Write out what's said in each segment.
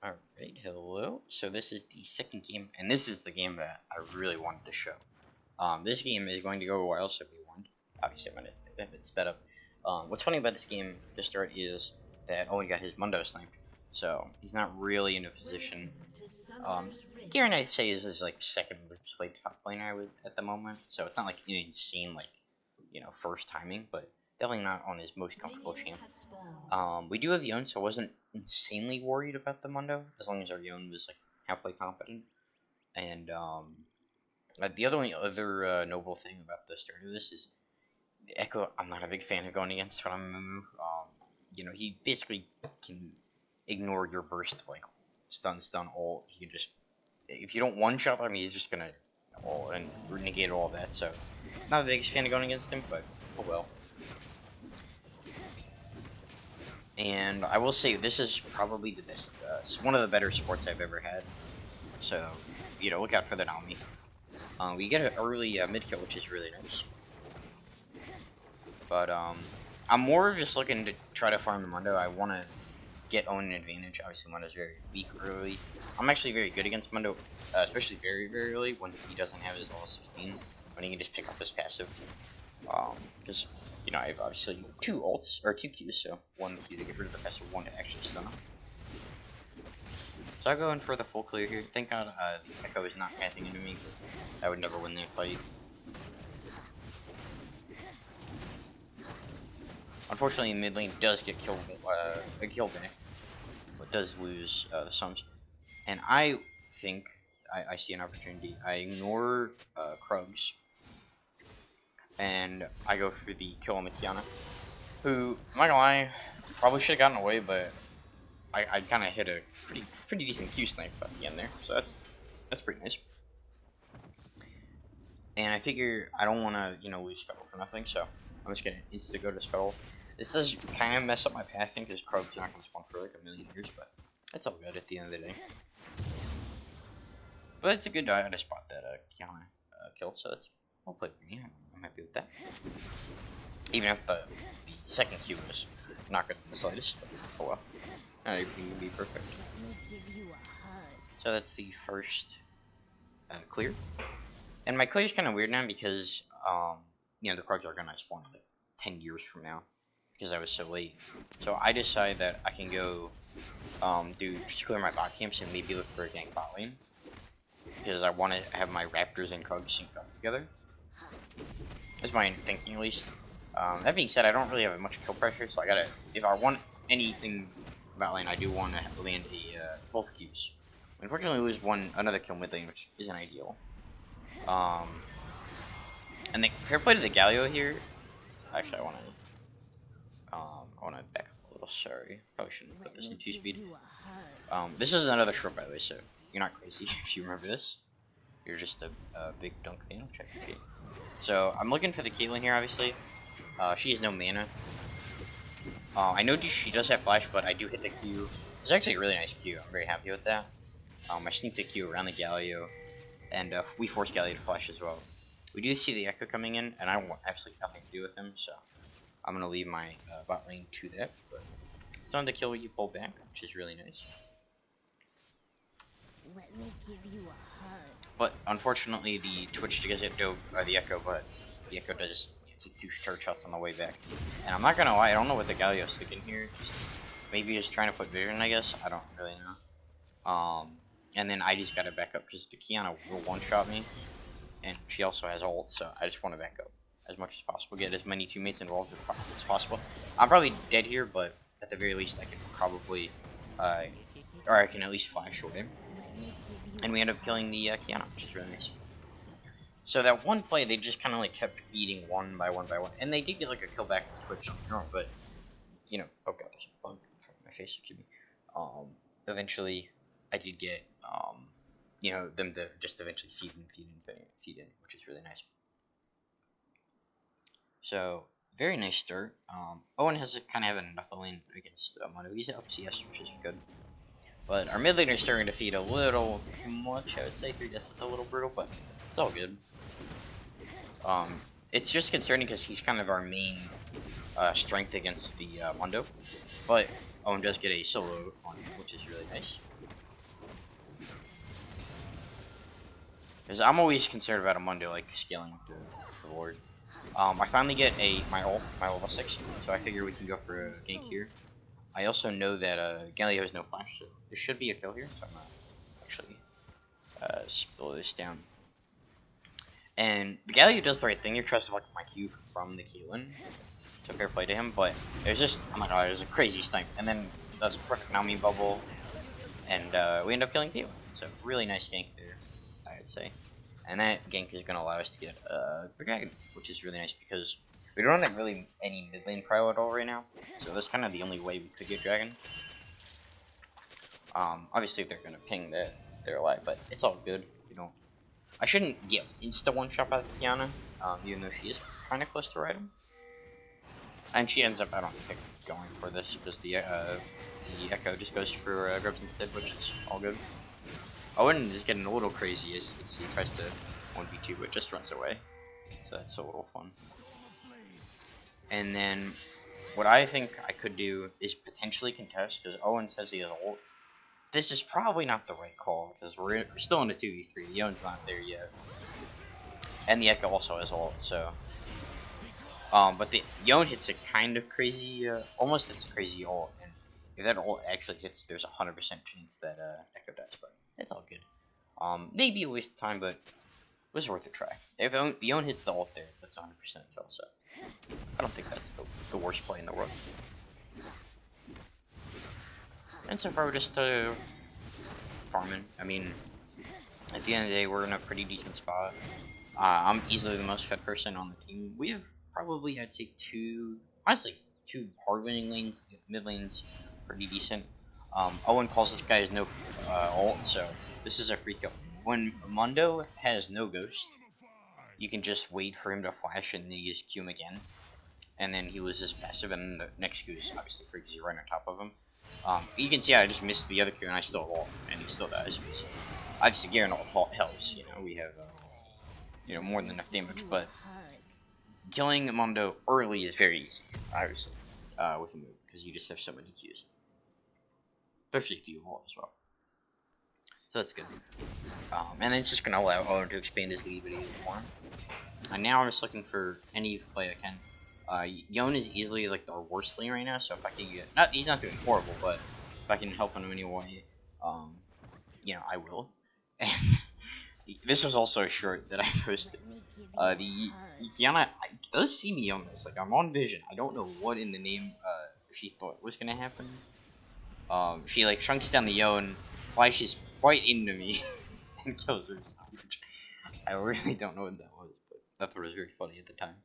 Alright, hello. So this is the second game, and this is the game that I really wanted to show. This game is going to go a while, so we won. Obviously, when it's sped up. What's funny about this game to start is that Owen got his Mundo sniped, so he's not really in a position. Garen, I'd say, is his like second play top laner at the moment, so it's not like an insane first timing, but definitely not on his most comfortable champ. We do have Yone, so I wasn't insanely worried about the Mundo, as long as our Yone was like halfway competent. And the other noble thing about the start of this is the Echo. I'm not a big fan of going against from Amumu. He basically can ignore your burst like stun ult. He can just, if you don't one shot him, he's just gonna ult and negate all of that. So not the biggest fan of going against him, but oh well. And I will say this is probably the best. It's one of the better sports I've ever had. So, look out for the Nami. We get an early mid kill, which is really nice. But I'm more just looking to try to farm the Mundo. I want to get Owen an advantage. Obviously, Mundo's very weak early. I'm actually very good against Mundo, especially very, very early when he doesn't have his level 16, when he can just pick up his passive. Because I have obviously two ults, or two Qs, so one Q to get rid of the passive, one to actually stun him. So I'll go in for the full clear here. Thank God the Echo is not pathing into me, because I would never win that fight. Unfortunately, mid lane does get killed, a kill back, but does lose the sums. And I think I see an opportunity. I ignore Krugs, and I go for the kill on Kiana, who, I'm not gonna lie, probably should have gotten away, but I kind of hit a pretty decent Q snipe at the end there, so that's pretty nice. And I figure I don't want to lose Scuttle for nothing, so I'm just gonna insta go to Scuttle. This does kind of mess up my pathing because Krog's not gonna spawn for like a million years, but that's all good at the end of the day. But that's a good to spot that Kiana kill, so that's well played for me. I'm happy with that. Even if the second Q was not good in the slightest, but oh well. Not everything will be perfect. So that's the first clear. And my clear is kind of weird now because, the cards are going to spawn like 10 years from now because I was so late. So I decide that I can go just clear my bot camps and maybe look for a gank bot lane. Because I want to have my Raptors and Krugs synced up together. That's my thinking, at least. That being said, I don't really have much kill pressure, so if I want anything about lane, I do want to land both Qs. Unfortunately, we lose another kill mid lane, which isn't ideal. And the fair play to the Galio here. Actually, I want to back up a little. Sorry, probably shouldn't have put this in 2-speed. This is another short, by the way, so you're not crazy if you remember this. You're just a big dunk fan, which I appreciate. So I'm looking for the Caitlyn here, obviously. She has no mana. I know she does have flash, but I do hit the Q. It's actually a really nice Q. I'm very happy with that. I sneak the Q around the Galio, and we force Galio to flash as well. We do see the Echo coming in, and I want absolutely nothing to do with him, so I'm going to leave my bot lane to that. But it's not the kill you pull back, which is really nice. Let me give you a hug. But unfortunately, the Twitch does hit the Echo, but the Echo does take 2 charge shots on the way back. And I'm not gonna lie, I don't know what the Galio's thinking here. Maybe he's trying to put vision, I guess. I don't really know. And then I just gotta back up because the Kiana will one-shot me, and she also has ult, so I just want to back up as much as possible, get as many teammates involved as possible. I'm probably dead here, but at the very least, I can probably, or I can at least flash away. And we end up killing the Kiana, which is really nice. So that one play, they just kind of like kept feeding one by one by one, and they did get like a kill back on Twitch on their own, but oh god, there's a bug in front of my face, excuse me. Eventually, I did get them to just eventually feed in, which is really nice. So very nice start. Owen has to kind of have enough lane against Mono. He's up CS, which is good. But our mid laner is starting to feed a little too much, I would say. 3 deaths is a little brutal, but it's all good. It's just concerning because he's kind of our main strength against the Mundo. But Owen does get a solo on him, which is really nice. Because I'm always concerned about Amumu like scaling the Lord. I finally get my ult, my level 6, so I figure we can go for a gank here. I also know that Galio has no flash, so there should be a kill here. So I'm gonna actually slow this down. And the Galio does the right thing. He tries to block my Q from the Keelan, so fair play to him. But there's just, oh my god, there's a crazy snipe, and then does a perfect Nami bubble, and we end up killing Keelan. So really nice gank there, I'd say. And that gank is going to allow us to get the dragon, which is really nice because we don't have really any mid lane prio at all right now. So that's kind of the only way we could get dragon. Obviously they're going to ping that they're alive, but it's all good. You know, I shouldn't get insta one shot by the Tiana, even though she is kind of close to right him. And she ends up, I don't think, going for this because the Echo just goes for Grubs instead, which is all good. Owen is getting a little crazy as you can see. He tries to 1v2 but just runs away. So that's a little fun. And then what I think I could do is potentially contest because Owen says he has ult. This is probably not the right call because we're still in a 2v3. The Owen's not there yet. And the Echo also has ult, so but the Yon hits a kind of crazy almost hits a crazy ult, and if that ult actually hits, there's a 100% chance that Echo dies, but it's all good. Maybe a waste of time, but it was worth a try. If Yon hits the ult there, that's 100% kill, so I don't think that's the worst play in the world. And so far, we're just farming. I mean, at the end of the day, we're in a pretty decent spot. I'm easily the most fed person on the team. We have probably, I'd say, honestly, two hard-winning lanes. Mid lanes, pretty decent. Owen calls this guy has no ult, so this is a free kill. When Mundo has no ghost, you can just wait for him to flash and then you just Q him again. And then he loses passive, and then the next Q is obviously free because you're right on top of him. You can see I just missed the other Q and I still ult, and he still dies. So obviously, Garen ult helps. You know, we have more than enough damage, but killing Mundo early is very easy, obviously, with a move because you just have so many Qs. Especially if you ult as well. So that's good. And then it's just going to allow Owen to expand his lead even more. And now I'm just looking for any play I can. Yon is easily like our worst lane right now, so if I can get... he's not doing horrible, but if I can help him in any way, I will. And this was also a short that I posted. The Kiana does see me on this. Like, I'm on vision. I don't know what in the name she thought was going to happen. She like chunks down the Yon, flashes right into me, and kills her. I really don't know what that was, but I thought it was very funny at the time.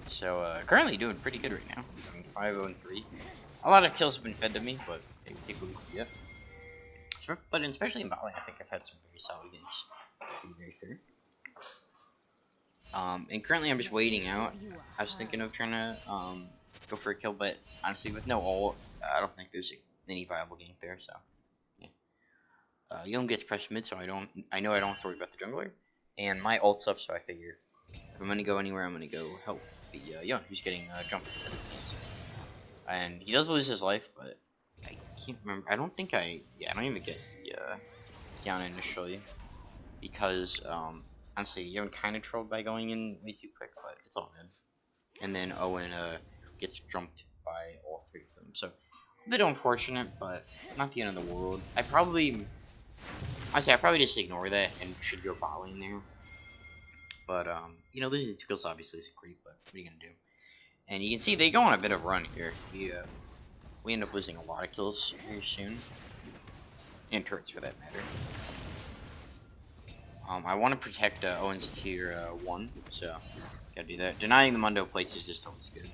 So currently doing pretty good right now. I mean, 5-0-3. A lot of kills have been fed to me, but they take what we can get. But especially in bot lane, I think I've had some very solid games. To be very fair. And currently I'm just waiting out. I was thinking of trying to go for a kill, but honestly, with no ult, I don't think there's any viable game there. So, yeah. Young gets pressed mid, so I know I don't have to worry about the jungler, and my ult's up, so I figure if I'm gonna go anywhere, I'm gonna go help the Young, who's getting jumped. And he does lose his life, but I can't remember. I don't think I don't even get the Kiana initially because honestly, Young kind of trolled by going in way too quick, but it's all good. And then Owen gets jumped by all three of them. So, a bit unfortunate, but not the end of the world. I probably just ignore that and should go bot lane there. But, losing 2 kills obviously is great, but what are you going to do? And you can see they go on a bit of a run here. We end up losing a lot of kills very soon. And turrets for that matter. I want to protect Owen's tier 1, so gotta do that. Denying the Mundo plates is just always good.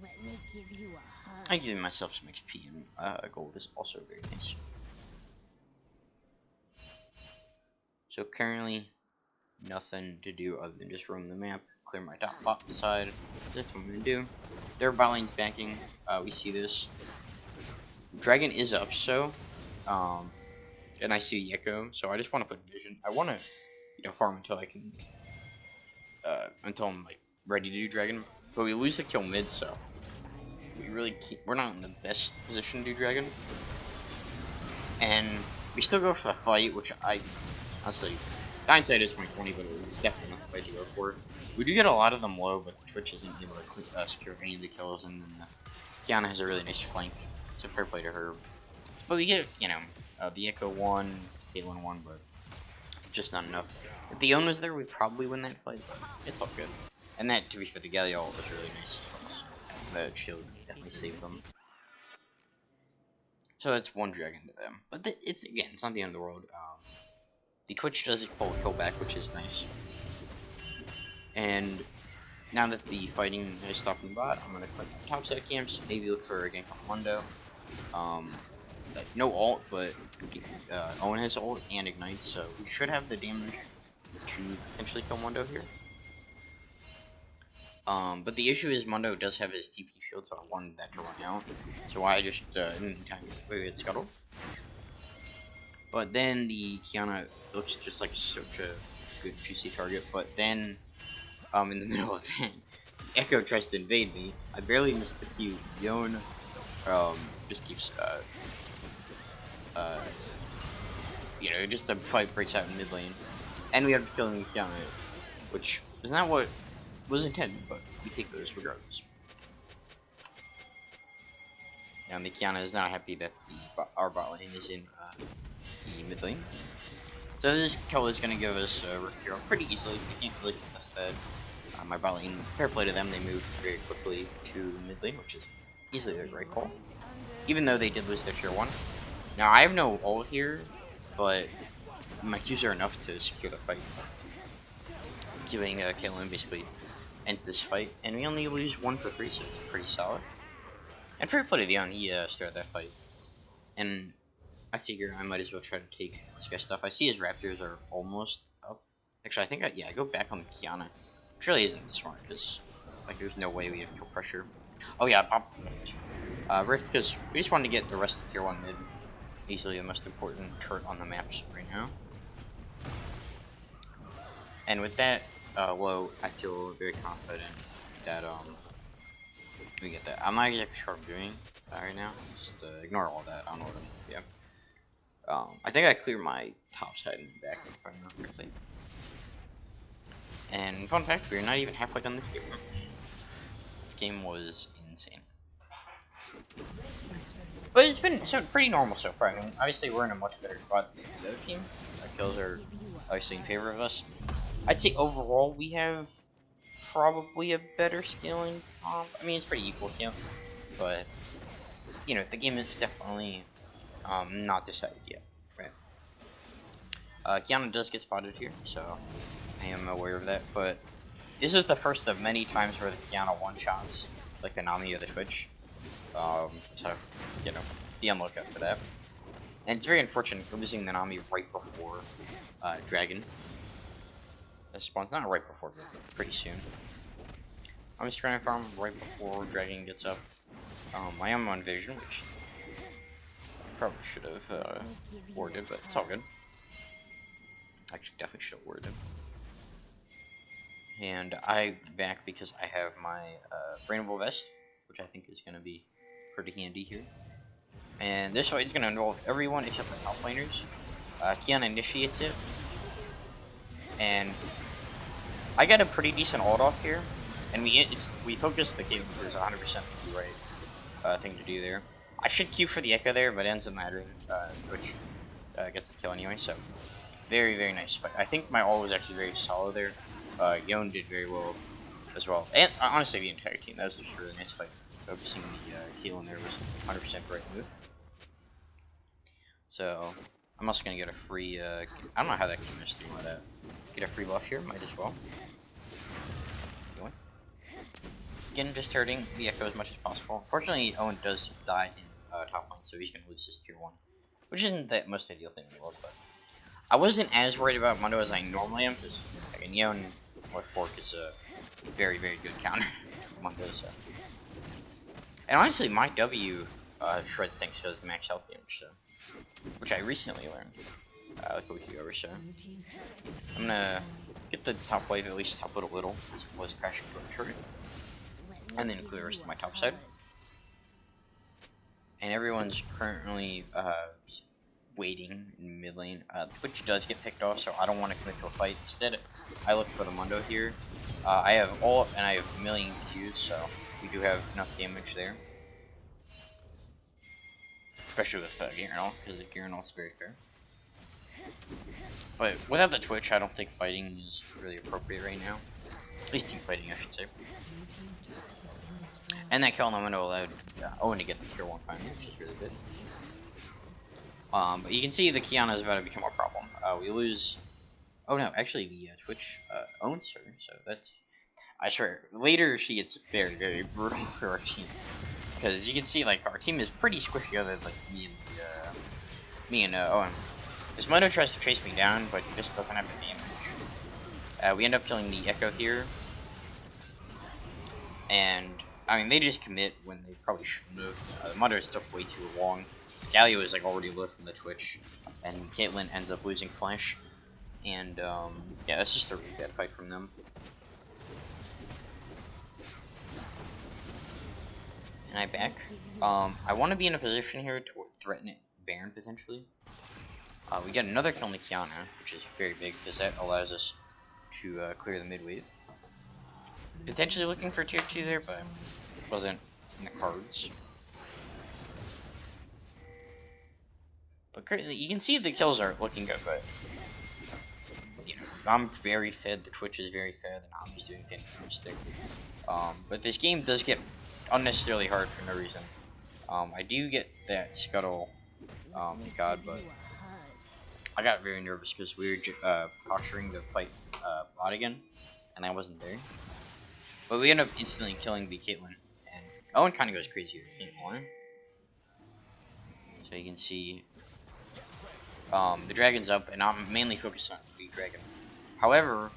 Let me give you a hug. I'm giving myself some XP, and gold is also very nice. So currently, nothing to do other than just roam the map, clear my top bot side. That's what I'm gonna do. Their bot lane's banking. We see this. Dragon is up, so and I see the Echo, so I just want to put vision. I want to, farm until I can, until I'm like ready to do Dragon. But we lose the kill mid, so we're not in the best position to do dragon, and we still go for the fight, which I honestly, hindsight is 2020, but it was definitely not the fight to go for. We do get a lot of them low, but the Twitch isn't able to secure any of the kills, and then Kiana has a really nice flank, so fair play to her. But we get, the Echo 1, Caitlyn 1, but just not enough. If the Own was there, we'd probably win that fight, but it's all good. And that, to be fair, the Galliol was really nice as well, so that shield definitely saved them. So that's one dragon to them. But it's not the end of the world. The Twitch does pull a kill back, which is nice. And now that the fighting has stopped in the bot, I'm going to click on top side camps, maybe look for a gank on Mundo. No ult, but Owen has ult and Ignite, so we should have the damage to potentially kill Mundo here. But the issue is Mundo does have his TP shield, so I wanted that to run out. So I just, in the meantime, get scuttled. But then the Kiana looks just like such a good, juicy target. But then, in the middle of that, Echo tries to invade me. I barely missed the Q. Yon, just keeps, just a fight breaks out in mid lane. And we end up killing the Kiana, which is not what was intended, but we take those regardless. And the Kiana is not happy that our bot lane is in the mid lane. So this kill is going to give us Rift Hero pretty easily. We can't really contest that. My bot lane, fair play to them, they moved very quickly to mid lane, which is easily the right call. Even though they did lose their tier 1. Now I have no ult here, but my Qs are enough to secure the fight. Giving Caitlyn basically ends this fight, and we only lose 1 for 3, so it's pretty solid. And fair play to Leon, he started that fight. And I figure I might as well try to take this guy's stuff. I see his Raptors are almost up. Actually, I think I go back on Kiana. Which really isn't smart, because there's no way we have kill pressure. Oh yeah, pop Rift. Rift, because we just wanted to get the rest of tier 1 mid. Easily the most important turret on the maps right now. And with that low, I feel very confident that we get that. I'm not exactly sure what I'm doing right now. Just ignore all that. I don't know what I'm doing. Yeah. I think I cleared my top side and back if I remember correctly. And fun fact, we're not even halfway done this game. This game was insane. But it's been pretty normal so far. I mean, obviously we're in a much better spot than the other team. Our kills are obviously in favor of us. I'd say overall we have probably a better scaling comp. I mean, it's pretty equal camp, but the game is definitely not decided yet, right? Kiana does get spotted here, so I am aware of that. But this is the first of many times where the Kiana one-shots like the Nami or the Twitch. So be on the lookout for that. And it's very unfortunate for losing the Nami right before Dragon spawns. Not right before, but pretty soon. I'm just trying to farm right before Dragon gets up. I am on Vision, which I probably should have warded, but it's all good. Actually, definitely should have warded. And I'm back because I have my Brainable Vest, which I think is going to be pretty handy here. And this fight is going to involve everyone except the top laners. Kiana initiates it. And I got a pretty decent ult off here. And we focus the Caitlyn is 100% the right thing to do there. I should Q for the Echo there, but it ends up mattering, which gets the kill anyway. So very, very nice fight. I think my ult was actually very solid there. Yon did very well as well. And honestly, the entire team, that was just a really nice fight. Focusing the Caitlyn there was 100% the right move. So I'm also going to get a free, I don't know how that came through with that. Get a free buff here, might as well. Again, just hurting the Echo as much as possible. Fortunately, Owen does die in top lane, so he's going to lose his tier 1. Which isn't the most ideal thing in the world, but I wasn't as worried about Mundo as I normally am, because Yon with Fork is a very, very good counter Mundo, so. And honestly, my W shreds things because max health damage, so. Which I recently learned, like a week ago or so. I'm gonna get the top wave, at least top little, as well as crash into a turret. And then clear the rest of my top side. and everyone's currently just waiting in mid lane. Twitch does get picked off, so I don't want to commit to a fight. Instead, I look for the Mundo here. I have ult and I have a million Qs, so we do have enough damage there. Especially with Garen, because the Garen is very fair. But without the Twitch, I don't think fighting is really appropriate right now. At least team fighting, I should say. And that kill on the Mundo allowed Owen to get the tier 1 finally, which is really good. But you can see the Kiana is about to become a problem. We lose. Oh no, actually the Twitch owns her, so that's. I swear, later she gets very, very brutal for our team, because you can see like our team is pretty squishy other than like me and Owen. This Mundo tries to chase me down, but he just doesn't have the damage. We end up killing the Echo here, and I mean they just commit when they probably shouldn't have. The Mundo took way too long. Galio is like already low from the Twitch, and Caitlyn ends up losing Flash. And yeah, that's just a really bad fight from them. And I back. I want to be in a position here to threaten it Baron potentially. We get another kill on the Kiana, which is very big because that allows us to clear the mid wave. Potentially looking for tier 2 there, but it wasn't in the cards. But currently, you can see the kills are looking good, but you know, I'm very fed, the Twitch is very fed, and I'm just doing fantastic. But this game does get unnecessarily hard for no reason. I do get that scuttle, God, but I got very nervous because we were posturing to fight bot again, and I wasn't there. But we end up instantly killing the Caitlyn, and Owen kind of goes crazy here, can't lie. So you can see the dragon's up, and I'm mainly focused on the dragon. However,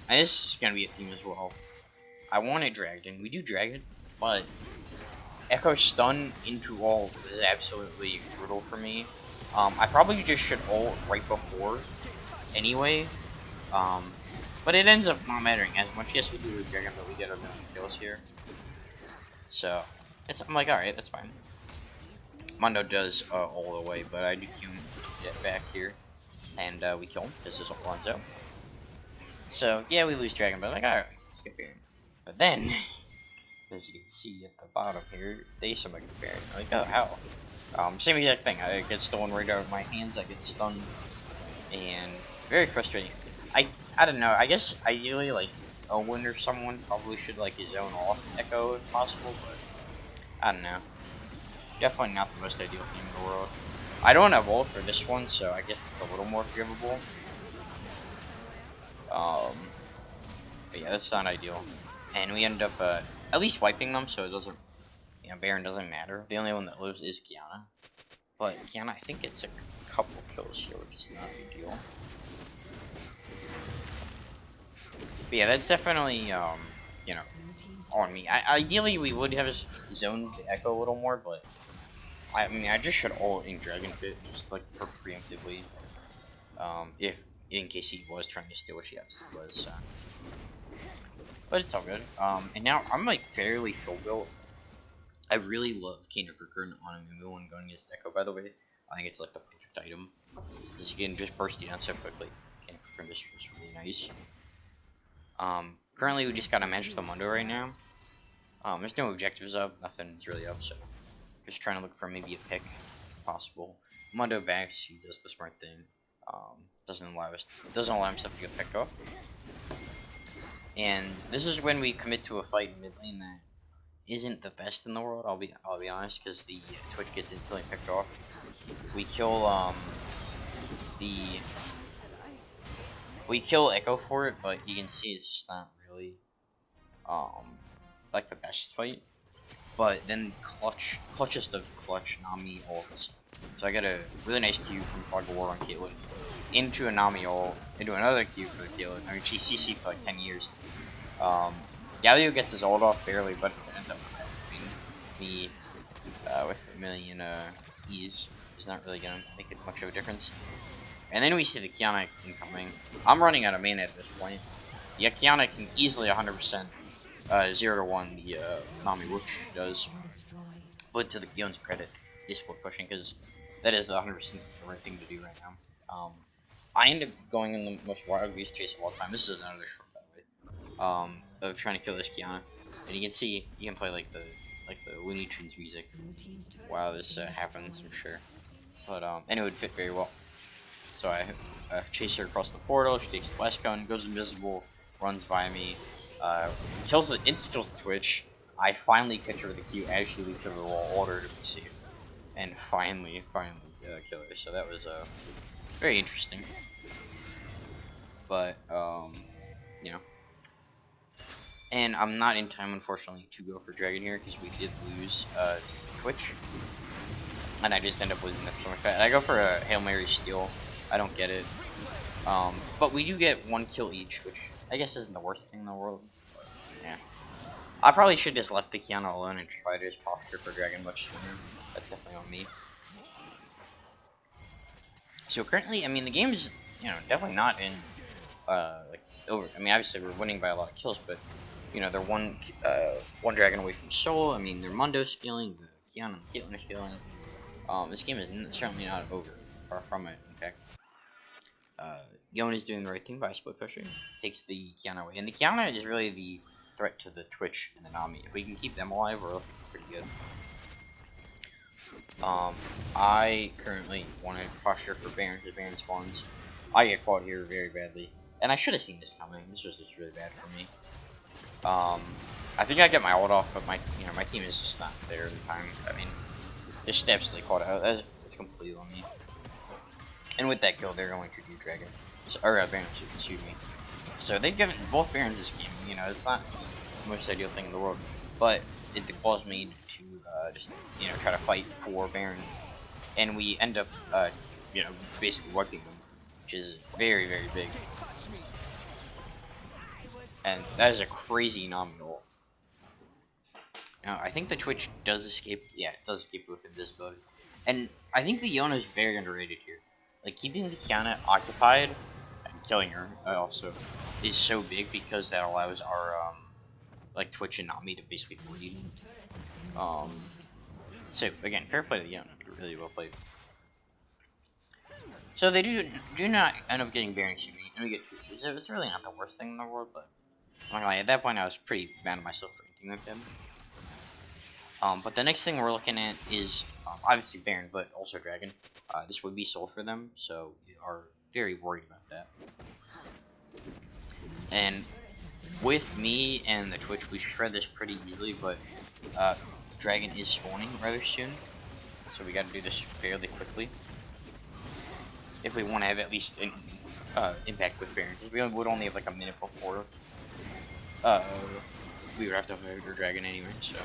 and this is going to be a theme as well. I want it dragon. We do dragon, but Echo stun into ult is absolutely brutal for me. I probably just should ult right before anyway. But it ends up not mattering as much. Yes, we do lose dragon, but we get a million kills here. So, I'm like, alright, that's fine. Mundo does all the way, but I do Q get back here. And we kill him, because this ult runs out. So, yeah, we lose dragon, but like, alright, let's get Baron. But then, as you can see at the bottom here, they summon Baron. Like, oh, how? Same exact thing. I get stolen right out of my hands, I get stunned, and very frustrating. I don't know, I guess ideally, like, Owen or someone probably should, like, zone off Echo if possible, but I don't know. Definitely not the most ideal thing in the world. I don't have ult for this one, so I guess it's a little more forgivable. But yeah, that's not ideal. And we end up at least wiping them, so it doesn't, you know, Baron doesn't matter. The only one that lives is Kiana. But Kiana, I think it's a couple kills here, which is not ideal. But yeah, that's definitely, you know, on me. Ideally, we would have zoned the Echo a little more, but I mean, I just should ult in Dragon Pit, just like for preemptively, if in case he was trying to steal, which he obviously was. But it's all good. And now I'm like fairly full built. I really love Cane of Recurrent on Amumu when going against Echo, by the way. I think it's like the perfect item. Because you can just burst it down so quickly. Cane of Recurrent is really nice. Currently we just gotta manage the Mundo right now. There's no objectives up, nothing's really up, so just trying to look for maybe a pick, if possible. Mundo backs, he does the smart thing. Doesn't allow himself to get picked off. And this is when we commit to a fight in mid lane that isn't the best in the world. I'll be honest, because the Twitch gets instantly picked off. We kill we kill Echo for it, but you can see it's just not really like the best fight. But then clutchest of clutch Nami ults. So I get a really nice Q from Fog of War on Caitlyn into a Nami ult, into another Q for the Caitlyn. I mean, she's CC for like 10 years. Galio gets his ult off barely, but ends up helping me with a million E's. It's not really gonna make it much of a difference. And then we see the Kiana incoming. I'm running out of mana at this point. The Kiana can easily 100% 0 to 1 the Nami, which does. But to the Gion's credit, is split pushing, because that is 100% the right thing to do right now. I end up going in the most wild goose chase of all time. This is another short, by the way. Of trying to kill this Kiana, and you can see you can play like the Looney Tunes music while this happens, I'm sure. But and it would fit very well. So I chase her across the portal. She takes the west cone, goes invisible, runs by me, kills the insta kills the Twitch. I finally catch her with the Q as she leaps over the wall, order to be saved, and finally kill her. So that was very interesting. But you know, and I'm not in time unfortunately to go for Dragon here because we did lose Twitch, and I just end up losing that so much. I go for a Hail Mary steal. I don't get it. But we do get 1 kill each, which I guess isn't the worst thing in the world. But, yeah. I probably should just left the Kiana alone and try to just posture for Dragon much sooner. That's definitely on me. So currently, I mean, the game is, definitely not in, like, over. I mean, obviously we're winning by a lot of kills, but, they're one Dragon away from Soul. I mean, they're Mundo scaling, the Kiana and the Caitlyn are scaling. This game is certainly not over. Far from it, in fact. Yon is doing the right thing by split pushing. Takes the Kiana away. And the Kiana is really the threat to the Twitch and the Nami. If we can keep them alive, we're looking pretty good. I currently want to posture for Baron because Baron spawns. I get caught here very badly. And I should have seen this coming. This was just really bad for me. I think I get my ult off, but my team is just not there in time. I mean, just absolutely caught out. It's completely on me. And with that kill, they're going to do Dragon. Or Baron, excuse me. So they've given both Barons this game. It's not the most ideal thing in the world. But it caused me to just, try to fight for Baron. And we end up, basically wrecking them. Which is very, very big. And that is a crazy nominal. Now, I think the Twitch does escape. Yeah, it does escape with invisibility. And I think the Yona is very underrated here. Like, keeping the Kiana occupied and killing her also is so big because that allows our, like, Twitch and Nami to basically breathe. So, again, fair play to the Yona. Really well played. So they do not end up getting Baron shooting, and we get 2 kills. It's really not the worst thing in the world, but I'm not gonna lie, at that point I was pretty mad at myself for anything like that. But the next thing we're looking at is obviously Baron, but also Dragon. This would be sold for them, so we are very worried about that. And with me and the Twitch, we shred this pretty easily, but Dragon is spawning rather soon, so we got to do this fairly quickly if we want to have at least an impact with Baron. Because we would only have like a minute before we would have to fight our Dragon anyway, so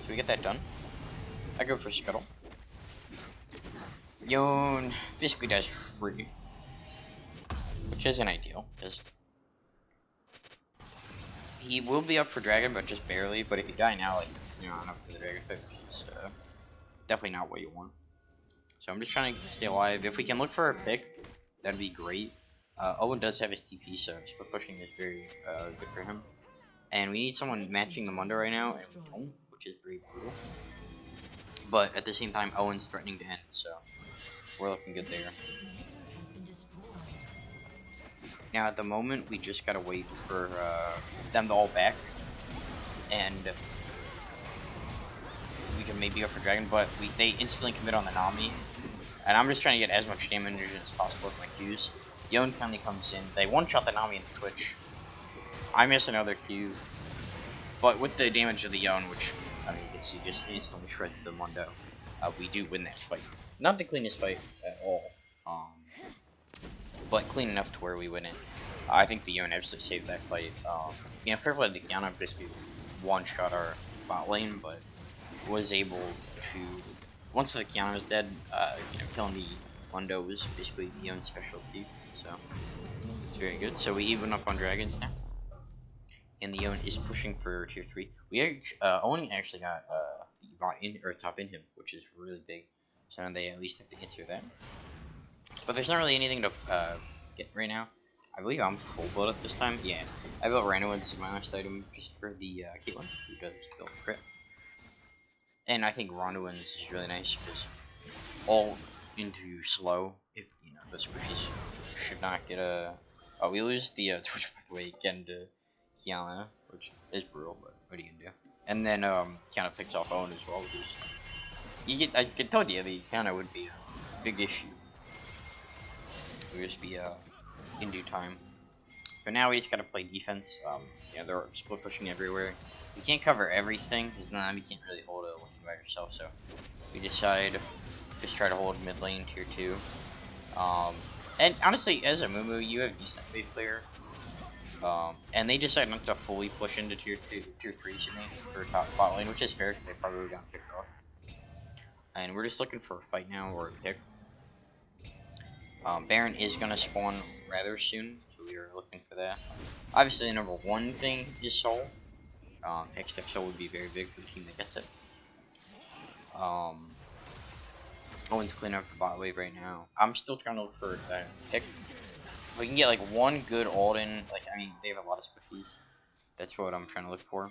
we get that done. I go for Scuttle. Yon basically dies free, which isn't ideal, because he will be up for Dragon, but just barely. But if you die now, like, not up for the Dragon fight, which is definitely not what you want. So I'm just trying to stay alive. If we can look for a pick, that'd be great. Owen does have his TP, so split pushing is very good for him. And we need someone matching the Mundo right now, and we don't, which is very brutal. But at the same time, Owen's threatening to end, so we're looking good there. Now at the moment, we just gotta wait for them to all back, and we can maybe go for Dragon, but they instantly commit on the Nami, and I'm just trying to get as much damage as possible with my Qs. Yon finally comes in. They one-shot the Nami in the Twitch. I miss another Q, but with the damage of the Yon, which, I mean, you can see just instantly shreds the Mundo, we do win that fight. Not the cleanest fight at all, but clean enough to where we win it. I think the Yon absolutely saved that fight. Fair play to the Kiana, basically one-shot our bot lane, but was able to, once the Kiana was dead, killing the Mundo was basically the Yon's specialty, so it's very good. So we even up on Dragons now. And the Yon is pushing for tier 3. We only actually got the bot in or top in him, which is really big. So now they at least have to answer that. But there's not really anything to get right now. I believe I'm full build up this time. Yeah, I built Random. This is my last item just for the Caitlyn, who does build crit. And I think Ronduin's is really nice because all into slow. If you know the squishies should not get a. Oh, we lose the Twitch by the way. Get into Kiana, which is brutal, but what are you gonna do? And then Kiana picks off Owen as well. Which is, you get. I told you the Kiana would be a big issue. It would just be in due time. But now we just gotta play defense. Yeah, they're split pushing everywhere. We can't cover everything because then you can't really hold a lane by yourself. So we decide just try to hold mid lane tier 2. And honestly, as a Amumu, you have decent wave clear. And they decide not to fully push into tier 2, tier 3, excuse me, for top bot lane, which is fair because they probably would have gotten picked off. And we're just looking for a fight now or a pick. Baron is gonna spawn rather soon, so we are looking for that. Obviously, the number one thing is Soul. Hextech Soul would be very big for the team that gets it. Owen's cleaning up the bot wave right now. I'm still trying to look for a pick. If we can get like one good Alden, like I mean they have a lot of squishies. That's what I'm trying to look for.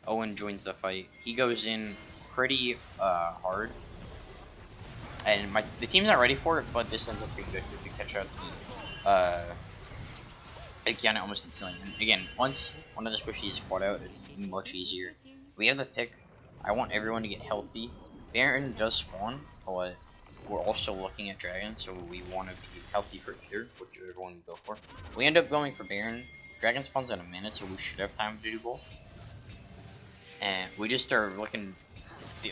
Owen joins the fight. He goes in pretty hard. And the team's not ready for it, but this ends up being good if we catch out again almost instantly. And again, once one of the squishies is squad out, it's much easier. We have the pick. I want everyone to get healthy. Baron does spawn, but we're also looking at Dragon, so we want to be healthy for either, whichever one we go for. We end up going for Baron. Dragon spawns in a minute, so we should have time to do both. And we just are looking.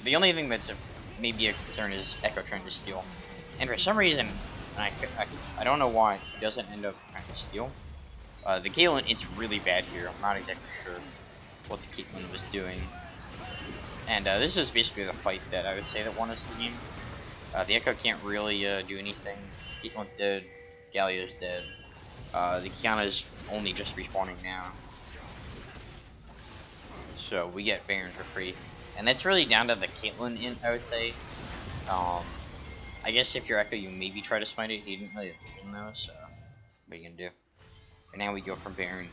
The only thing that's maybe a concern is Echo trying to steal. And for some reason, I don't know why, he doesn't end up trying to steal. The Caitlyn, it's really bad here. I'm not exactly sure what the Caitlyn was doing. And this is basically the fight that I would say that won us the game. The Echo can't really do anything. Caitlyn's dead. Galio's dead. The Kiana's only just respawning now. So we get Baron for free. And that's really down to the Caitlyn, I would say. I guess if you're Echo, you maybe try to smite it. He didn't really listen though, so what are you gonna do? And now we go from Baron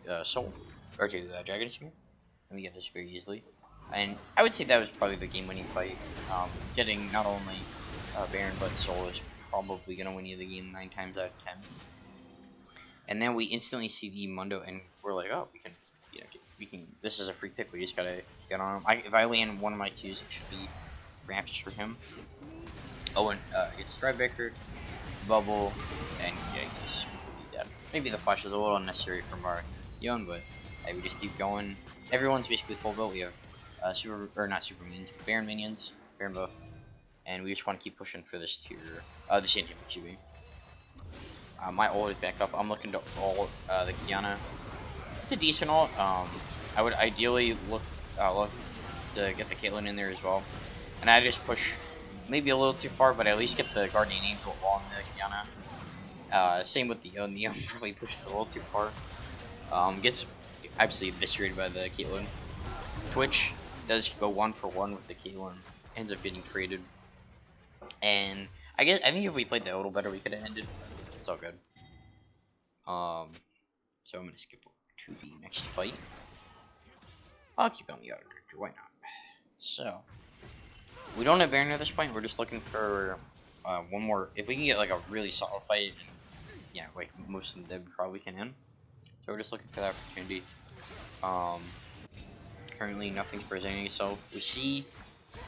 to Soul. Or to Dragon Smith. And we get this very easily. And I would say that was probably the game-winning fight. Getting not only Baron but Soul is probably gonna win you the game 9 times out of 10. And then we instantly see the Mundo, and we're like, oh, we can. This is a free pick. We just gotta get on him. If I land one of my Qs, it should be ramps for him. Owen gets Strivebreaker, Bubble, and yeah, he's completely dead. Maybe the flash is a little unnecessary from our Yon, but we just keep going. Everyone's basically full built. We have not super minions, Baron minions, Baron buff, and we just want to keep pushing for this tier. This Indian QB. My ult is back up. I'm looking to ult the Kiana. It's a decent ult. I would ideally love to get the Caitlyn in there as well. And I just push maybe a little too far, but at least get the Guardian Angel on the Kiana. Same with the Neon. Neon probably pushes a little too far. Gets absolutely eviscerated by the Caitlyn. Twitch does go 1-for-1 with the Caitlyn. Ends up getting traded. And I think if we played that a little better, we could have ended. It's all good. So I'm gonna skip to the next fight. I'll keep on the auto character, why not? So we don't have Baron at this point. We're just looking for one more. If we can get like a really solid fight, yeah, like most of them probably can end. So we're just looking for that opportunity. Currently nothing's presenting itself. We see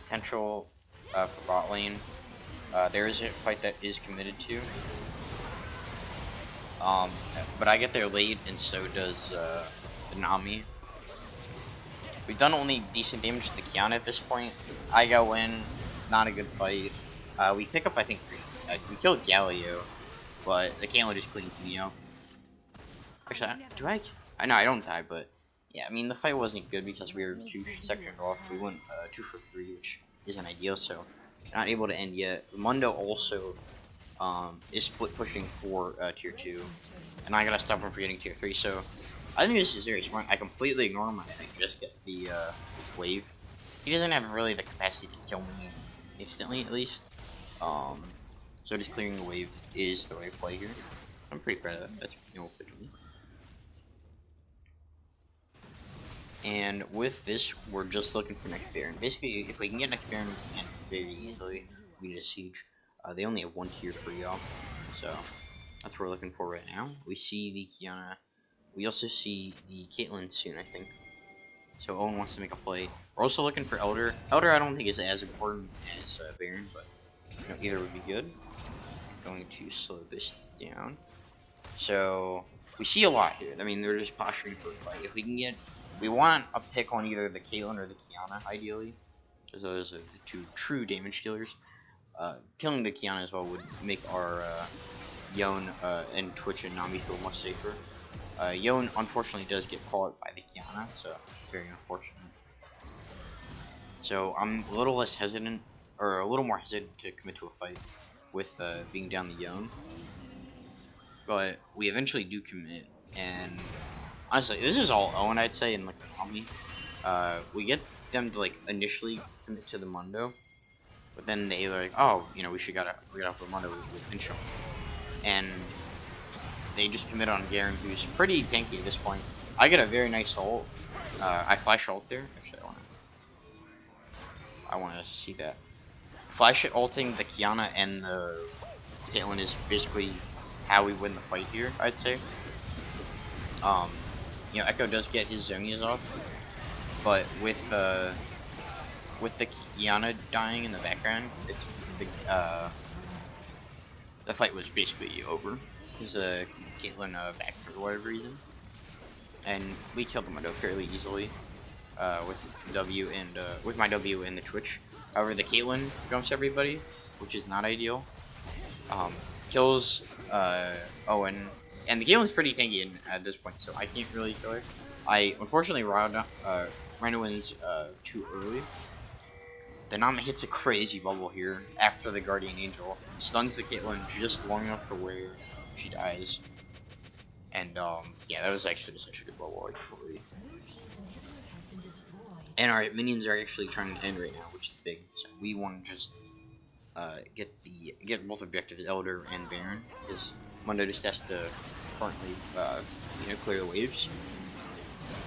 potential for bot lane. There is a fight that is committed to. But I get there late, and so does the Nami. We've done only decent damage to the Kiana at this point. I go in, not a good fight. We pick up, I think, we killed Galio, but the Caitlyn just cleans me out. Actually, I know I don't die, but yeah, I mean, the fight wasn't good because we were 2 sections off. We went 2 for 3, which isn't ideal, so not able to end yet. Mundo also is split pushing for tier 2, and I gotta stop him from getting tier 3, so I think this is very smart. I completely ignore him and I just get the wave. He doesn't have really the capacity to kill me instantly, at least. So just clearing the wave is the right play here. I'm pretty proud of that. That's good to me. And with this, we're just looking for next Baron. Basically, if we can get next Baron, we can very easily. We need a siege. They only have one tier for y'all, so that's what we're looking for right now. We see the Kiana. We also see the Caitlyn soon, I think. So Owen wants to make a play. We're also looking for Elder. Elder, I don't think is as important as Baron, but either would be good. Going to slow this down. So we see a lot here. I mean, they're just posturing for a fight. If we can get, we want a pick on either the Caitlyn or the Kiana, ideally, because those are the two true damage dealers. Killing the Kiana as well would make our Yon and Twitch and Nami feel much safer. Yon unfortunately does get caught by the Kiana, so it's very unfortunate. So I'm a little less hesitant, or a little more hesitant to commit to a fight with being down the Yon. But we eventually do commit, and honestly, this is all Owen, I'd say, in like the Nami. We get them to like initially commit to the Mundo, but then they like, oh, we got off the Mundo with Intro, and they just commit on Garen, who's pretty tanky at this point. I get a very nice ult. I flash ult there. Actually, I wanna see that. Flash ulting the Kiana and the Caitlyn is basically how we win the fight here, I'd say. Echo does get his Zonias off, but with the Kiana dying in the background, it's the fight was basically over. Because Caitlyn back for whatever reason, and we killed the Mundo fairly easily with W and with my W and the Twitch. However, the Caitlyn jumps everybody, which is not ideal. Kills Owen, and the Caitlin's pretty tanky at this point, so I can't really kill her. I unfortunately Rhino wins too early. The Nami hits a crazy bubble here after the Guardian Angel stuns the Caitlyn just long enough to where she dies. And yeah, that was actually such a good bubble. And our minions are actually trying to end right now, which is big. So we want to just get both objectives, Elder and Baron, because Mundo just has to currently clear the waves.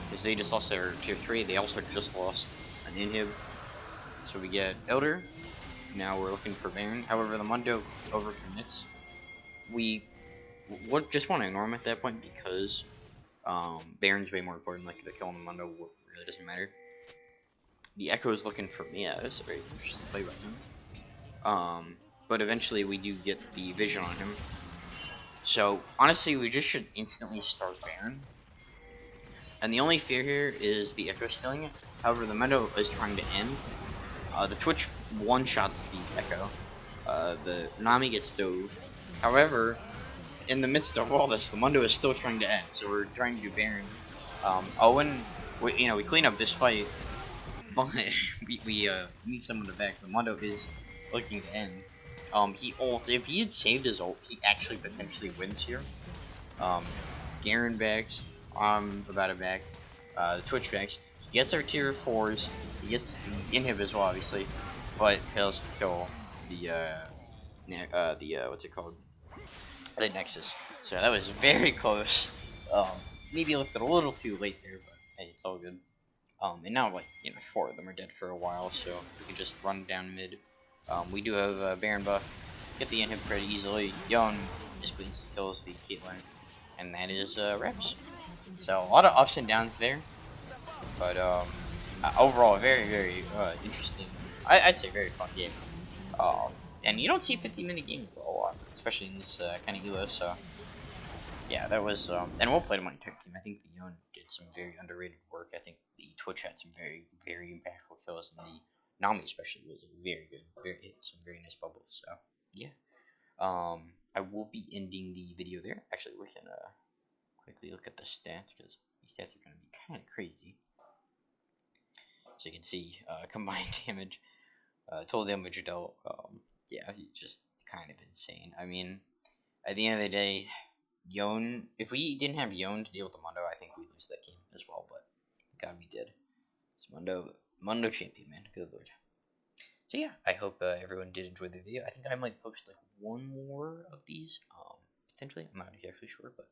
Because they just lost their tier 3, they also just lost an inhib. So we get Elder. Now we're looking for Baron. However, the Mundo overcommits. We just want to ignore him at that point because Baron's way more important. Like the kill on the Mundo really doesn't matter. The Echo is looking for me. Yeah, that's a very interesting play by him. But eventually we do get the vision on him. So honestly, we just should instantly start Baron. And the only fear here is the Echo stealing it. However, the Mundo is trying to end. The Twitch one-shots the Echo. The Nami gets dove. However, in the midst of all this, the Mundo is still trying to end. So we're trying to do Baron. Owen, we clean up this fight, but we need someone to back. The Mundo is looking to end. He ults. If he had saved his ult, he actually potentially wins here. Garen backs. I'm about to back. The Twitch backs. He gets our tier 4s. He gets the inhib as well, obviously, but fails to kill the what's it called? The Nexus. So that was very close. Maybe lifted a little too late there, but hey, it's all good. And now like 4 of them are dead for a while, so we can just run down mid. We do have a Baron buff. Get the inhib pretty easily. Yon just insta kills the Caitlyn, and that is reps. So a lot of ups and downs there, but overall very very interesting. I'd say very fun game. And you don't see 15-minute games a lot, especially in this kind of elo. So yeah, that was and we'll play them on entire team. I think the Yon did some very underrated work. I think the Twitch had some very very impactful kills, and the Nami especially was very good. Hit some very nice bubbles. So yeah, I will be ending the video there. Actually, we can quickly look at the stats because these stats are going to be kind of crazy. So you can see combined damage, total damage dealt. Yeah, he's just kind of insane. I mean, at the end of the day, Yon, if we didn't have Yon to deal with the Mundo, I think we lose that game as well, but God, we did. It's Mundo champion, man. Good lord. So yeah, I hope everyone did enjoy the video. I think I might post like one more of these, potentially. I'm not exactly sure, but